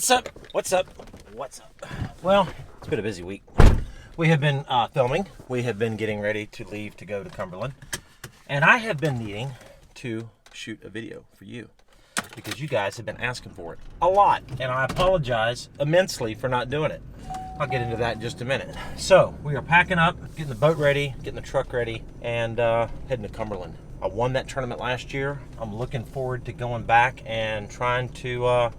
What's up? What's up? What's up? Well, it's been a busy week. We have been filming. We have been getting ready to leave to go to Cumberland. And I have been needing to shoot a video for you because you guys have been asking for it a lot. And I apologize immensely for not doing it. I'll get into that in just a minute. So we are packing up, getting the boat ready, getting the truck ready, and heading to Cumberland. I won that tournament last year. I'm looking forward to going back and trying to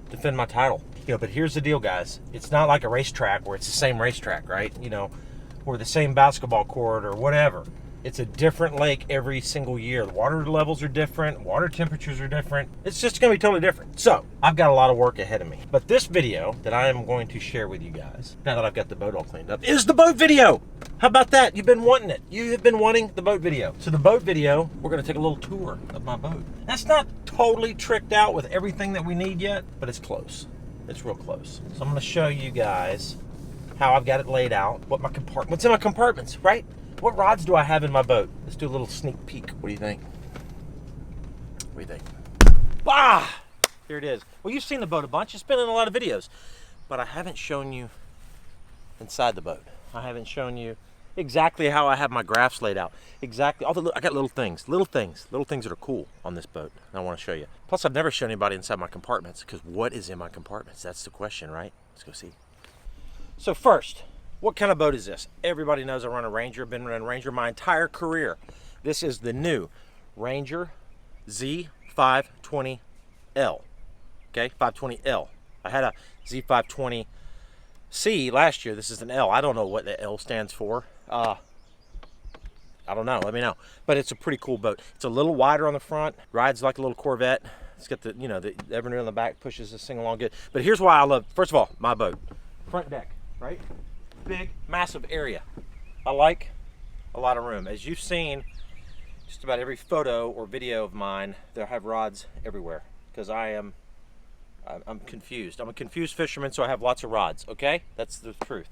defend my title. You know, but here's the deal, guys. It's not like a racetrack where it's the same racetrack, right? You know, or the same basketball court or whatever. It's a different lake every single year. The water levels are different. Water temperatures are different. It's just going to be totally different. So I've got a lot of work ahead of me. But this video that I am going to share with you guys, now that I've got the boat all cleaned up, is the boat video. How about that? You've been wanting it. You have been wanting the boat video. So the boat video, we're going to take a little tour of my boat. That's not totally tricked out with everything that we need yet, but it's close. It's real close. So I'm going to show you guys how I've got it laid out, what's in my compartments, right? What rods do I have in my boat? Let's do a little sneak peek. What do you think? What do you think? Bah! Here it is. Well, you've seen the boat a bunch. It's been in a lot of videos. But I haven't shown you inside the boat. I haven't shown you exactly how I have my graphs laid out. Exactly. I got little things that are cool on this boat. And I want to show you. Plus, I've never shown anybody inside my compartments because what is in my compartments? That's the question, right? Let's go see. So first, what kind of boat is this? Everybody knows I run a Ranger. I've been running a Ranger my entire career. This is the new Ranger Z520L. Okay, 520L. I had a Z520C last year. This is an L. I don't know what the L stands for. I don't know. Let me know. But it's a pretty cool boat. It's a little wider on the front. Rides like a little Corvette. It's got the, you know, the Evernew on the back pushes this thing along good. But here's why I love, first of all, my boat. Front deck, right? Big, massive area. I like a lot of room. As you've seen, just about every photo or video of mine, they'll have rods everywhere because I'm confused. I'm a confused fisherman, so I have lots of rods, okay? That's the truth.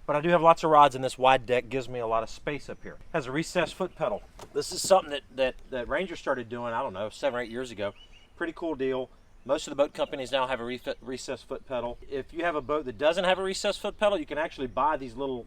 But I do have lots of rods, and this wide deck gives me a lot of space up here. It has a recessed foot pedal. This is something that Ranger started doing, I don't know, 7 or 8 years ago. Pretty cool deal. Most of the boat companies now have a recessed foot pedal. If you have a boat that doesn't have a recessed foot pedal, you can actually buy these little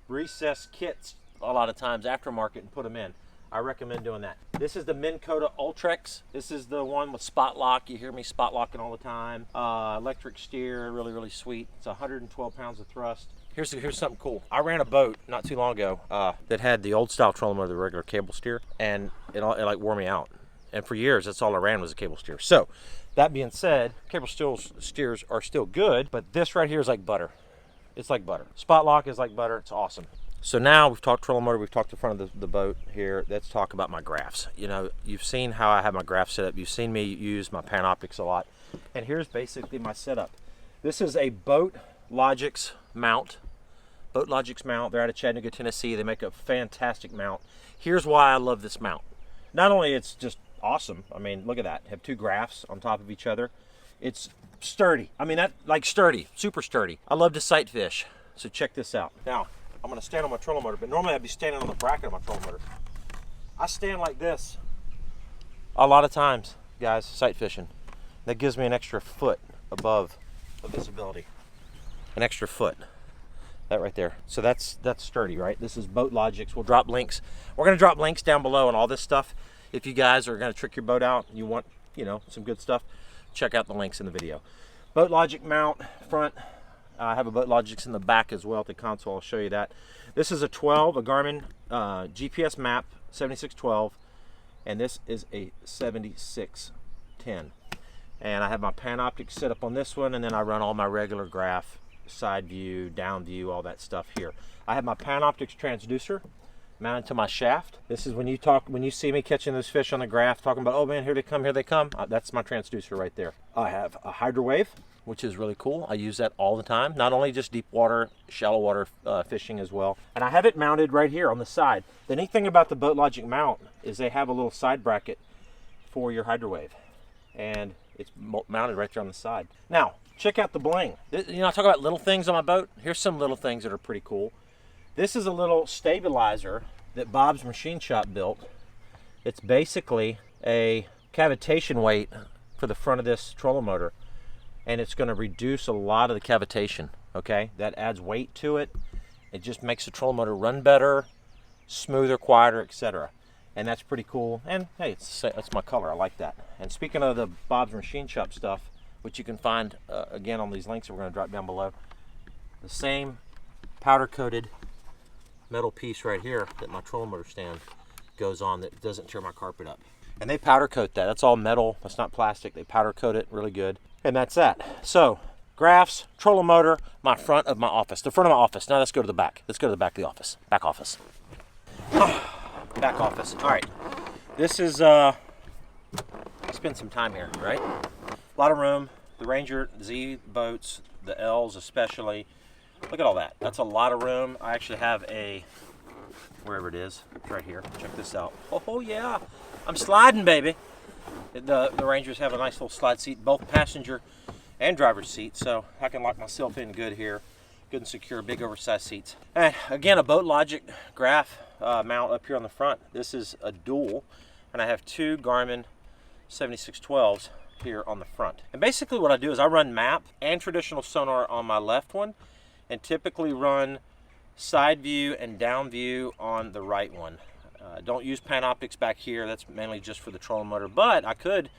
recessed kits a lot of times aftermarket and put them in. I recommend doing that. This is the Minn Kota Ultrex. This is the one with spot lock. You hear me spot locking all the time. Electric steer, really, really sweet. It's 112 pounds of thrust. Here's something cool. I ran a boat not too long ago that had the old style trolling motor, the regular cable steer, and it like wore me out. And for years, that's all I ran was a cable steer. So, that being said, cable steers are still good, but this right here is like butter. It's like butter. Spot lock is like butter. It's awesome. So now we've talked trolling motor, we've talked the front of the boat here. Let's talk about my graphs. You know, you've seen how I have my graph set up. You've seen me use my Panoptics a lot. And here's basically my setup. This is a Boat Logix mount. Boat Logix mount. They're out of Chattanooga, Tennessee. They make a fantastic mount. Here's why I love this mount. Not only it's just awesome. I mean, look at that. Have two graphs on top of each other. It's sturdy. I mean, that like sturdy, super sturdy. I love to sight fish. So check this out. Now, I'm going to stand on my trolling motor, but normally I'd be standing on the bracket of my trolling motor. I stand like this a lot of times, guys, sight fishing. That gives me an extra foot above the visibility. An extra foot. That right there. So that's sturdy, right? This is Boat Logix. We'll drop links. We're going to drop links down below and all this stuff. If you guys are going to trick your boat out and you want, you know, some good stuff, check out the links in the video. Boat Logix mount front. I have a Boat Logix in the back as well at the console. I'll show you that. This is a Garmin GPS map 7612, and this is a 7610. And I have my Panoptics set up on this one, and then I run all my regular graph, side view, down view, all that stuff here. I have my Panoptics transducer mounted to my shaft. This is when you see me catching those fish on the graph, talking about, oh man, here they come, here they come. That's my transducer right there. I have a Hydrowave, which is really cool. I use that all the time, not only just deep water, shallow water fishing as well. And I have it mounted right here on the side. The neat thing about the Boat Logix mount is they have a little side bracket for your Hydrowave, and it's mounted right there on the side. Now, check out the bling. You know, I talk about little things on my boat. Here's some little things that are pretty cool. This is a little stabilizer that Bob's Machine Shop built. It's basically a cavitation weight for the front of this trolling motor. and it's going to reduce a lot of the cavitation. Okay, that adds weight to it. It just makes the trolling motor run better, smoother, quieter, etc. And that's pretty cool. And hey, that's my color. I like that. And speaking of the Bob's Machine Shop stuff, which you can find again on these links that we're going to drop down below, the same powder coated metal piece right here that my trolling motor stand goes on that doesn't tear my carpet up. And they powder coat that. That's all metal. That's not plastic. They powder coat it really good. And that's that. So graphs, trolling motor, my front of my office. The front of my office. Now let's go to the back. Let's go to the back of the office. Back office. Back office. All right. This is, spend some time here, right? A lot of room. The Ranger Z boats, the L's especially. Look at all that. That's a lot of room. I actually have a, wherever it is, it's right here. Check this out. Oh yeah. I'm sliding, baby. The Rangers have a nice little slide seat, both passenger and driver's seat, so I can lock myself in good here. Good and secure, big oversized seats. And again, a Boat Logic graph mount up here on the front. This is a dual, and I have two Garmin 7612s here on the front. And basically what I do is I run map and traditional sonar on my left one, and typically run side view and down view on the right one. Don't use Panoptics back here. That's mainly just for the trolling motor, but I could,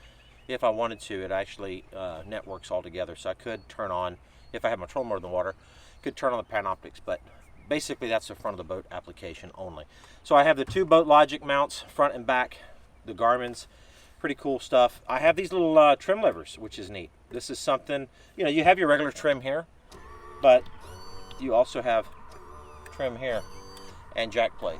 if I wanted to. It actually networks all together, so I could turn on, if I have my trolling motor in the water, could turn on the Panoptics, but basically that's the front of the boat application only. So I have the two Boat Logic mounts, front and back, the Garmin's, pretty cool stuff. I have these little trim levers, which is neat. This is something, you know, you have your regular trim here, but you also have trim here and jack plate.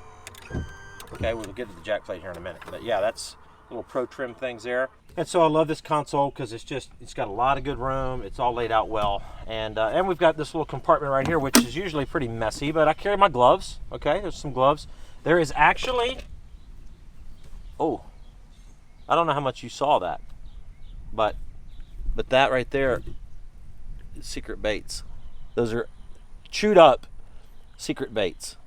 Okay, we'll get to the jack plate here in a minute, but yeah, that's little pro trim things there. And so I love this console because it's got a lot of good room. It's all laid out well, and we've got this little compartment right here, which is usually pretty messy, but I carry my gloves. Okay, there's some gloves. There is actually, oh, I don't know how much you saw that, but that right there is secret baits. Those are chewed up secret baits.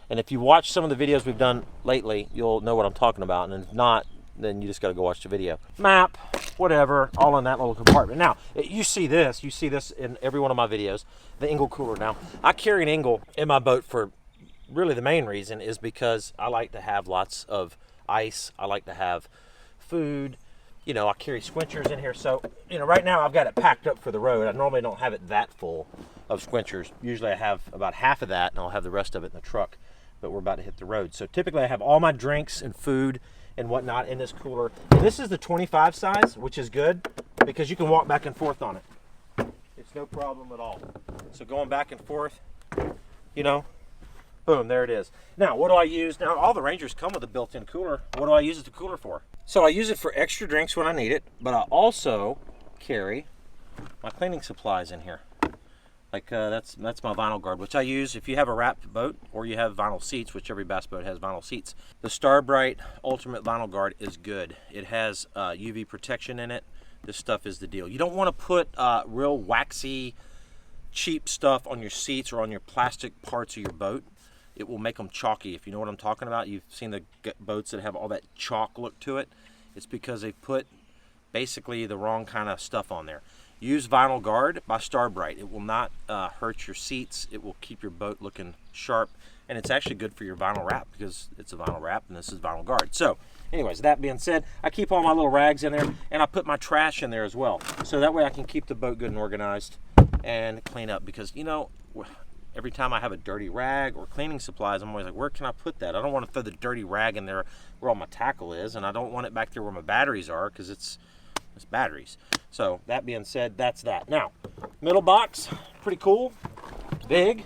And if you watch some of the videos we've done lately, you'll know what I'm talking about. And if not, then you just got to go watch the video. Map, whatever, all in that little compartment. Now, you see this in every one of my videos, the Engel cooler. Now, I carry an Engel in my boat for really the main reason is because I like to have lots of ice. I like to have food. You know, I carry squinchers in here. So, you know, right now I've got it packed up for the road. I normally don't have it that full of squinchers. Usually I have about half of that and I'll have the rest of it in the truck. But we're about to hit the road. So typically I have all my drinks and food and whatnot in this cooler. This is the 25 size, which is good because you can walk back and forth on it. It's no problem at all. So going back and forth, you know, boom, there it is. Now, what do I use? Now, all the Rangers come with a built-in cooler. What do I use the cooler for? So I use it for extra drinks when I need it, but I also carry my cleaning supplies in here. Like that's my vinyl guard, which I use if you have a wrapped boat or you have vinyl seats, which every bass boat has vinyl seats. The Starbright Ultimate Vinyl Guard is good. It has UV protection in it. This stuff is the deal. You don't want to put real waxy, cheap stuff on your seats or on your plastic parts of your boat. It will make them chalky. If you know what I'm talking about, you've seen the boats that have all that chalk look to it. It's because they put basically the wrong kind of stuff on there. Use Vinyl Guard by Starbright. It will not hurt your seats. It will keep your boat looking sharp, and it's actually good for your vinyl wrap because it's a vinyl wrap and this is Vinyl Guard. So anyways, that being said, I keep all my little rags in there and I put my trash in there as well. So that way I can keep the boat good and organized and clean up because, you know, every time I have a dirty rag or cleaning supplies, I'm always like, where can I put that? I don't want to throw the dirty rag in there where all my tackle is, and I don't want it back there where my batteries are because it's batteries. So that being said, that's that. Now, middle box, pretty cool, big,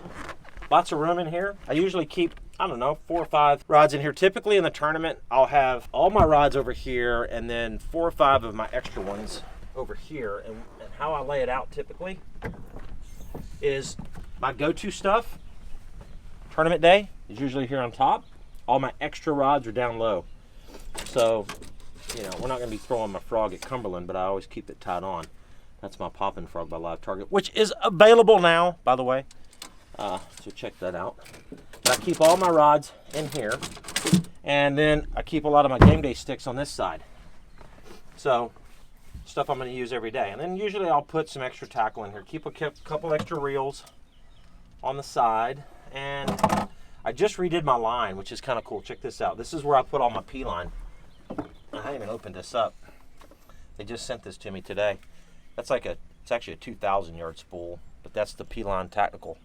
lots of room in here. I usually keep, I don't know, 4 or 5 rods in here. Typically in the tournament, I'll have all my rods over here and then 4 or 5 of my extra ones over here. And how I lay it out typically is my go-to stuff, tournament day, is usually here on top. All my extra rods are down low. So, you know, we're not going to be throwing my frog at Cumberland, but I always keep it tied on. That's my popping frog by Live Target, which is available now, by the way. So check that out. But I keep all my rods in here, and then I keep a lot of my game day sticks on this side. So stuff I'm going to use every day. And then usually I'll put some extra tackle in here. Keep a couple extra reels on the side. And I just redid my line, which is kind of cool. Check this out. This is where I put all my P line. I haven't even opened this up. They just sent this to me today. That's like it's actually a 2,000 yard spool, but that's the P line Tactical.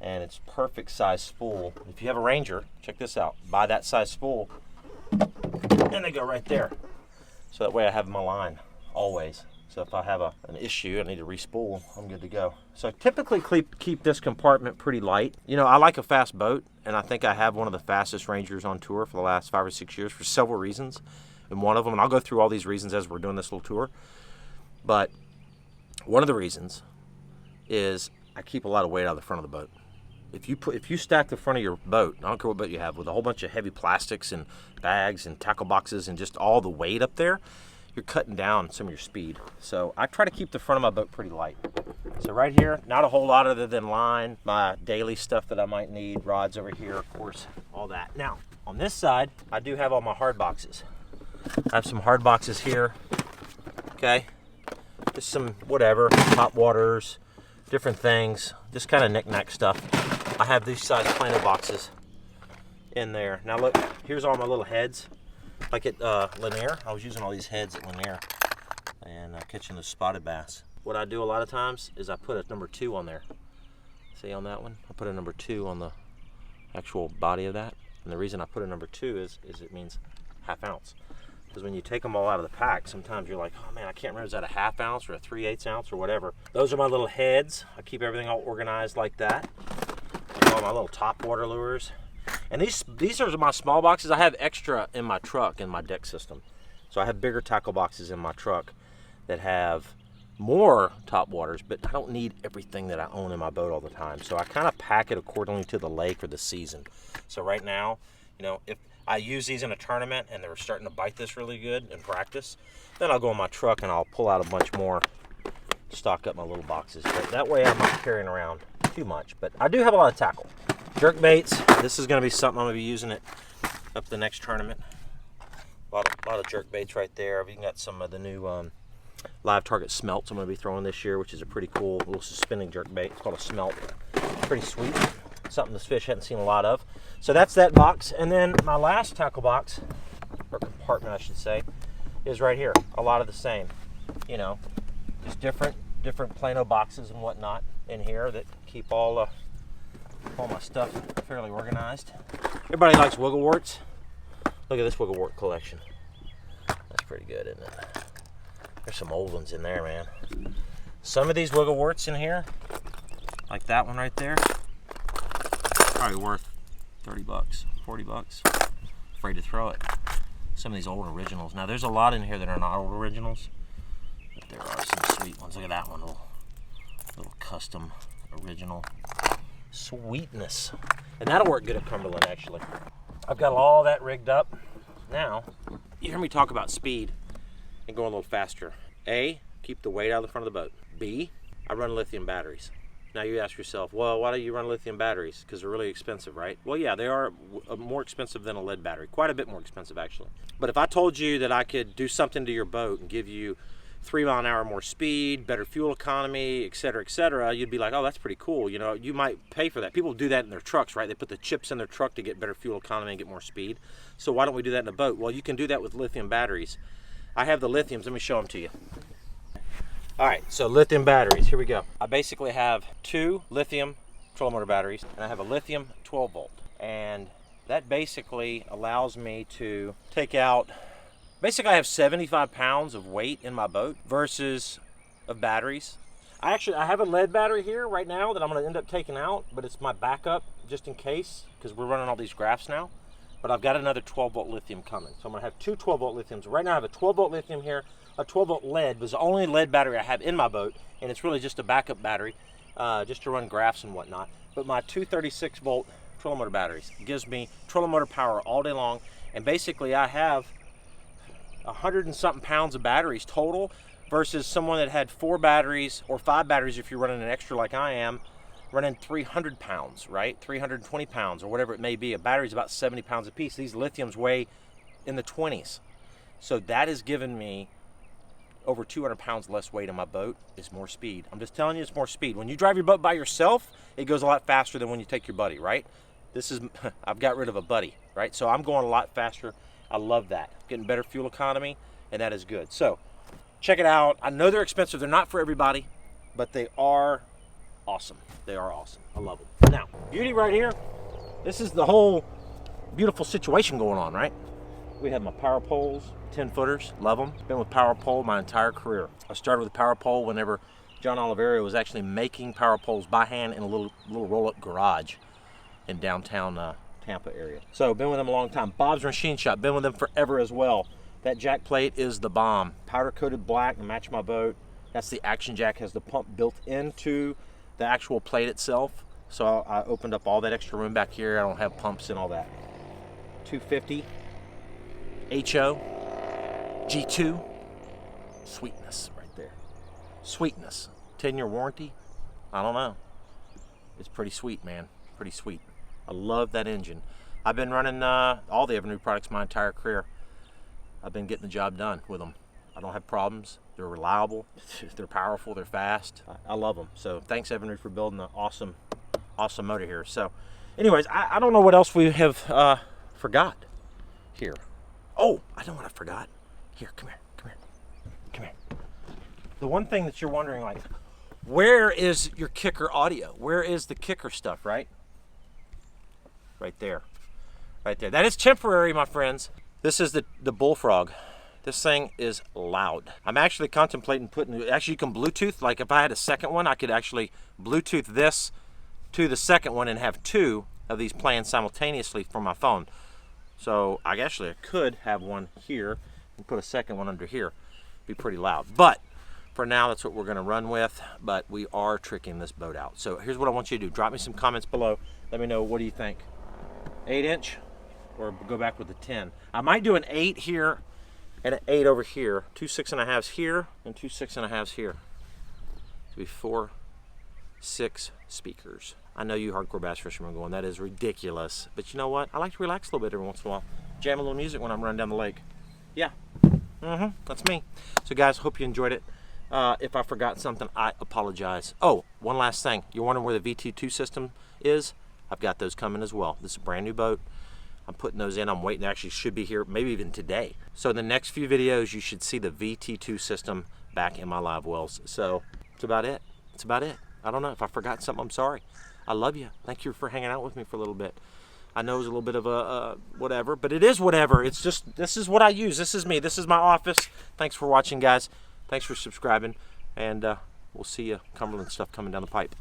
And it's perfect size spool. If you have a Ranger, check this out. Buy that size spool, and they go right there. So that way I have my line always. So if I have an issue, I need to respool, I'm good to go. So I typically keep this compartment pretty light. You know, I like a fast boat, and I think I have one of the fastest Rangers on tour for the last 5 or 6 years for several reasons. And one of them, and I'll go through all these reasons as we're doing this little tour, but one of the reasons is I keep a lot of weight out of the front of the boat. If you stack the front of your boat, I don't care what boat you have, with a whole bunch of heavy plastics and bags and tackle boxes and just all the weight up there, you're cutting down some of your speed. So I try to keep the front of my boat pretty light. So right here, not a whole lot other than line, my daily stuff that I might need, rods over here, of course, all that. Now, on this side, I do have all my hard boxes. I have some hard boxes here, okay? Just some whatever, top waters, different things, just kind of knick-knack stuff. I have these size Plano boxes in there. Now look, here's all my little heads. Like at Lanier, I was using all these heads at Lanier and catching the spotted bass. What I do a lot of times is I put a number 2 on there. See on that one? I put a number 2 on the actual body of that. And the reason I put a number 2 is it means ½ ounce. Because when you take them all out of the pack, sometimes you're like, oh man, I can't remember, is that a ½ ounce or a 3/8 ounce or whatever. Those are my little heads. I keep everything all organized like that. And all my little top water lures. And these are my small boxes. I have extra in my truck in my deck system. So I have bigger tackle boxes in my truck that have more top waters, but I don't need everything that I own in my boat all the time. So I kind of pack it accordingly to the lake or the season. So right now, you know, if I use these in a tournament and they're starting to bite this really good in practice, then I'll go in my truck and I'll pull out a bunch more, stock up my little boxes. But that way I'm not carrying around too much. But I do have a lot of tackle. Jerk baits, this is going to be something I'm going to be using it up the next tournament. A lot of jerk baits right there. I've even got some of the new live target smelts I'm going to be throwing this year, which is a pretty cool little suspending jerk bait. It's called a smelt. Pretty sweet. Something this fish hadn't seen a lot of. So that's that box. And then my last tackle box, or compartment I should say, is right here. A lot of the same. You know, just different Plano boxes and whatnot in here that keep all my stuff fairly organized. Everybody likes wiggleworts. Look at this wigglewort collection. That's pretty good, isn't it? There's some old ones in there, man. Some of these wiggleworts in here, like that one right there, probably worth 30 bucks, 40 bucks. Afraid to throw it. Some of these old originals. Now there's a lot in here that are not old originals, but there are some sweet ones. Look at that one, little custom original. Sweetness. And that'll work good at Cumberland, actually. I've got all that rigged up. Now, you hear me talk about speed and going a little faster. A, keep the weight out of the front of the boat. B, I run lithium batteries. Now you ask yourself, well, why do you run lithium batteries? Because they're really expensive, right? Well, yeah, they are more expensive than a lead battery. Quite a bit more expensive, actually. But if I told you that I could do something to your boat and give you 3 mile an hour more speed, better fuel economy, et cetera, you'd be like, oh, that's pretty cool. You know, you might pay for that. People do that in their trucks, right? They put the chips in their truck to get better fuel economy and get more speed. So why don't we do that in a boat? Well, you can do that with lithium batteries. I have the lithiums. Let me show them to you. All right, so lithium batteries. Here we go. I basically have 2 lithium trolling motor batteries, and I have a lithium 12 volt. And that basically allows me to take out, basically I have 75 pounds of weight in my boat versus of batteries. I have a lead battery here right now that I'm going to end up taking out, but it's my backup just in case, because we're running all these graphs now. But I've got another 12 volt lithium coming. So I'm going to have 2 12 volt lithiums. Right now I have a 12 volt lithium here. A 12 volt lead was the only lead battery I have in my boat, and it's really just a backup battery just to run graphs and whatnot. But my 236 volt trolling motor batteries gives me trolling motor power all day long, and basically I have 100 and something pounds of batteries total versus someone that had 4 batteries or 5 batteries if you're running an extra like I am, running 300 pounds, right? 320 pounds or whatever it may be. A battery's about 70 pounds a piece. These lithiums weigh in the 20s. So that has given me over 200 pounds less weight on my boat is more speed. I'm just telling you, it's more speed. When you drive your boat by yourself, it goes a lot faster than when you take your buddy, right? This is, I've got rid of a buddy, right? So I'm going a lot faster. I love that. Getting better fuel economy, and that is good. So check it out. I know they're expensive. They're not for everybody, but they are awesome. They are awesome. I love them. Now, beauty right here. This is the whole beautiful situation going on, right? We have my power poles, 10-footers, love them. Been with power pole my entire career. I started with power pole whenever John Oliverio was actually making power poles by hand in a little roll-up garage in downtown Tampa area. So been with them a long time. Bob's Machine Shop, been with them forever as well. That jack plate is the bomb. Powder coated black to match my boat. That's the action jack, has the pump built into the actual plate itself. So I opened up all that extra room back here. I don't have pumps and all that. 250 HO G2, sweetness right there. Sweetness. 10-year warranty. I don't know. It's pretty sweet, man. Pretty sweet. I love that engine. I've been running all the Evinrude products my entire career. I've been getting the job done with them. I don't have problems. They're reliable. They're powerful. They're fast. I love them. So thanks, Evinrude, for building an awesome motor here. So anyways, I don't know what else we have forgot here. Oh, I know what I forgot. Here, come here. The one thing that you're wondering, like, where is your kicker audio? Where is the kicker stuff, right? Right there. Right there. That is temporary, my friends. This is the Bullfrog. This thing is loud. I'm actually contemplating putting, actually you can Bluetooth, like if I had a second one, I could actually Bluetooth this to the second one and have two of these playing simultaneously from my phone. So I could have one here and put a second one under here. Be pretty loud. But for now, that's what we're gonna run with, but we are tricking this boat out. So here's what I want you to do. Drop me some comments below. Let me know, what do you think? 8-inch or go back with the 10? I might do an 8 here and an 8 over here. 2 6.5s here and 2 6.5s here. To be 4, 6 speakers. I know you hardcore bass fishermen are going, that is ridiculous. But you know what? I like to relax a little bit every once in a while. Jam a little music when I'm running down the lake. Yeah, that's me. So guys, hope you enjoyed it. If I forgot something, I apologize. Oh, one last thing. You're wondering where the VT2 system is? I've got those coming as well. This is a brand new boat. I'm putting those in. I'm waiting. They actually should be here maybe even today. So in the next few videos, you should see the VT2 system back in my live wells. So that's about it. That's about it. I don't know. If I forgot something, I'm sorry. I love you. Thank you for hanging out with me for a little bit. I know it's a little bit of a whatever, but it is whatever. It's just, this is what I use. This is me. This is my office. Thanks for watching, guys. Thanks for subscribing, and we'll see you Cumberland stuff coming down the pipe.